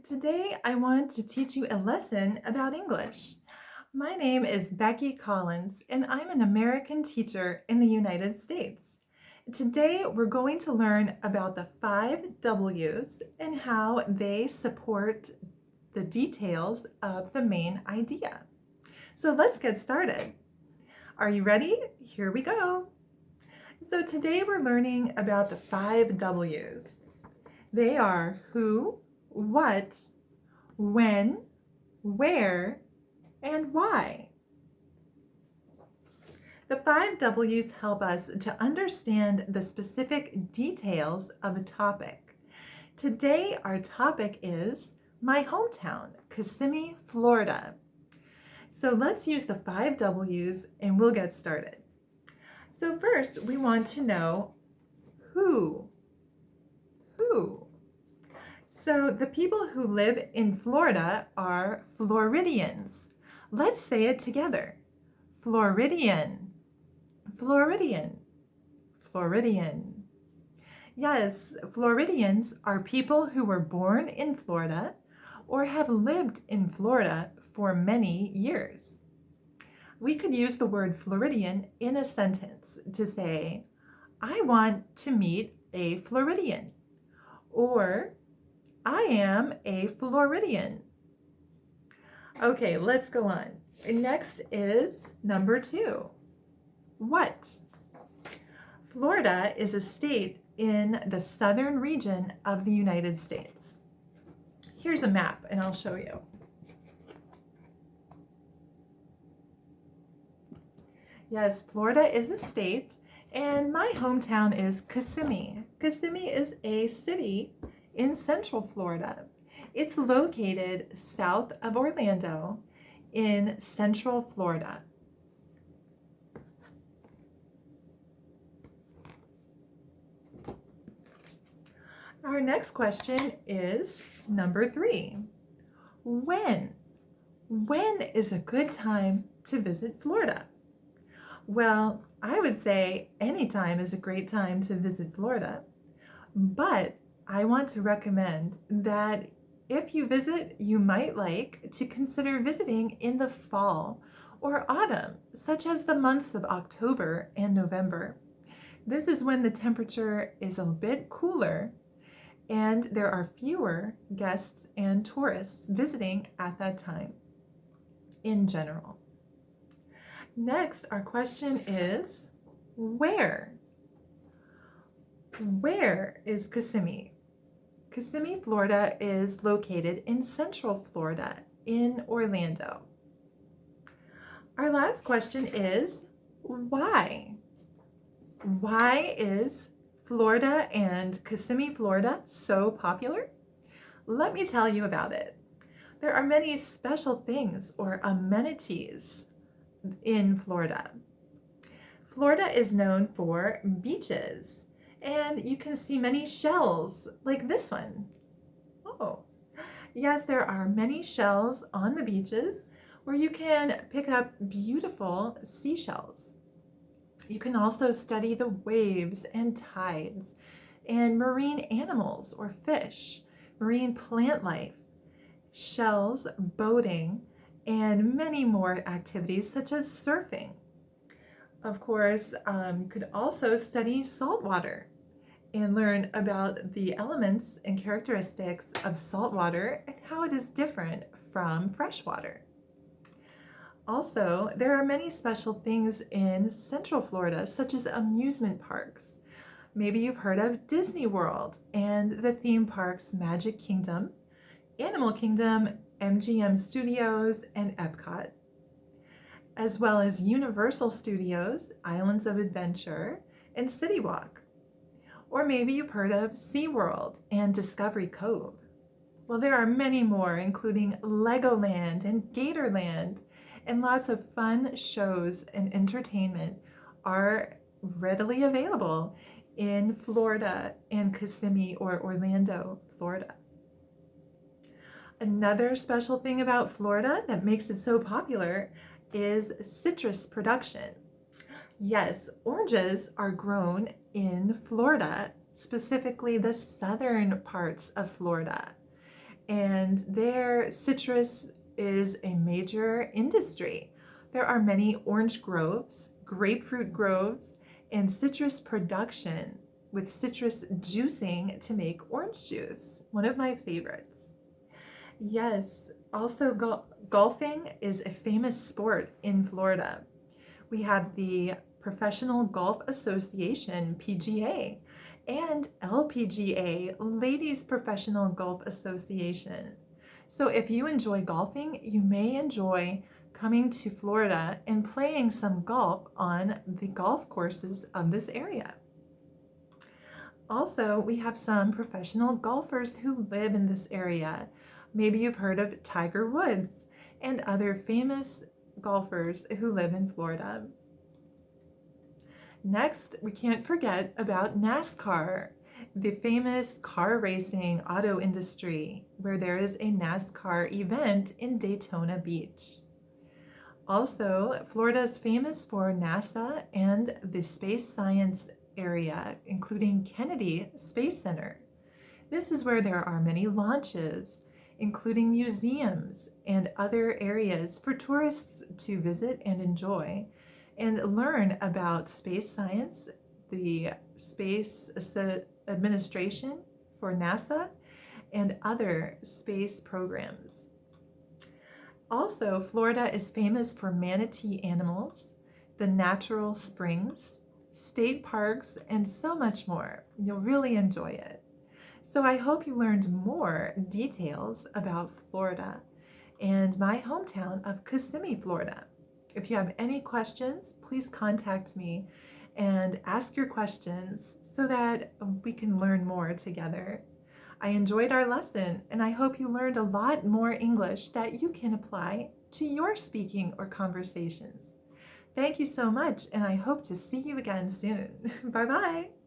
Today I want to teach you a lesson about English. My name is Becky Collins and I'm an American teacher in the United States. Today we're going to learn about the 5 W's and how they support the details of the main idea. So let's get started. Are you ready? Here we go. So today we're learning about the 5 W's. They are who, what, when, where, and why. The 5 W's help us to understand the specific details of a topic. Today, our topic is my hometown, Kissimmee, Florida. So let's use the 5 W's and we'll get started. So first, we want to know who. So the people who live in Florida are Floridians. Let's say it together. Floridian, Floridian, Floridian. Yes, Floridians are people who were born in Florida or have lived in Florida for many years. We could use the word Floridian in a sentence to say, I want to meet a Floridian, or I am a Floridian. Okay, let's go on. Next is number 2. What? Florida is a state in the southern region of the United States. Here's a map and I'll show you. Yes, Florida is a state and my hometown is Kissimmee. Kissimmee is a city in Central Florida. It's located south of Orlando in Central Florida. Our next question is number 3. When? When is a good time to visit Florida? Well, I would say any time is a great time to visit Florida, but I want to recommend that if you visit, you might like to consider visiting in the fall or autumn, such as the months of October and November. This is when the temperature is a bit cooler and there are fewer guests and tourists visiting at that time in general. Next, our question is, where? Where is Kissimmee? Kissimmee, Florida is located in Central Florida in Orlando. Our last question is, why? Why is Florida and Kissimmee, Florida so popular? Let me tell you about it. There are many special things or amenities in Florida. Florida is known for beaches, and you can see many shells like this one. Oh, yes, there are many shells on the beaches where you can pick up beautiful seashells. You can also study the waves and tides and marine animals or fish, marine plant life, shells, boating, and many more activities such as surfing. Of course, you could also study saltwater and learn about the elements and characteristics of saltwater and how it is different from freshwater. Also, there are many special things in Central Florida, such as amusement parks. Maybe you've heard of Disney World and the theme parks Magic Kingdom, Animal Kingdom, MGM Studios, and Epcot, as well as Universal Studios, Islands of Adventure, and City Walk. Or maybe you've heard of SeaWorld and Discovery Cove. Well, there are many more, including Legoland and Gatorland, and lots of fun shows and entertainment are readily available in Florida and Kissimmee or Orlando, Florida. Another special thing about Florida that makes it so popular is citrus production. Yes, oranges are grown in Florida, specifically the southern parts of Florida. and their citrus is a major industry. There are many orange groves, grapefruit groves, and citrus production with citrus juicing to make orange juice, one of my favorites. Yes, also golfing is a famous sport in Florida. We have the Professional Golf Association, PGA, and LPGA, Ladies Professional Golf Association. So if you enjoy golfing, you may enjoy coming to Florida and playing some golf on the golf courses of this area. Also, we have some professional golfers who live in this area. Maybe you've heard of Tiger Woods and other famous golfers who live in Florida. Next, we can't forget about NASCAR, the famous car racing auto industry, where there is a NASCAR event in Daytona Beach. Also, Florida is famous for NASA and the space science area, including Kennedy Space Center. This is where there are many launches, including museums and other areas for tourists to visit and enjoy, and learn about space science, the Space Administration for NASA, and other space programs. Also, Florida is famous for manatee animals, the natural springs, state parks, and so much more. You'll really enjoy it. So I hope you learned more details about Florida and my hometown of Kissimmee, Florida. If you have any questions, please contact me and ask your questions so that we can learn more together. I enjoyed our lesson, and I hope you learned a lot more English that you can apply to your speaking or conversations. Thank you so much, and I hope to see you again soon. Bye-bye.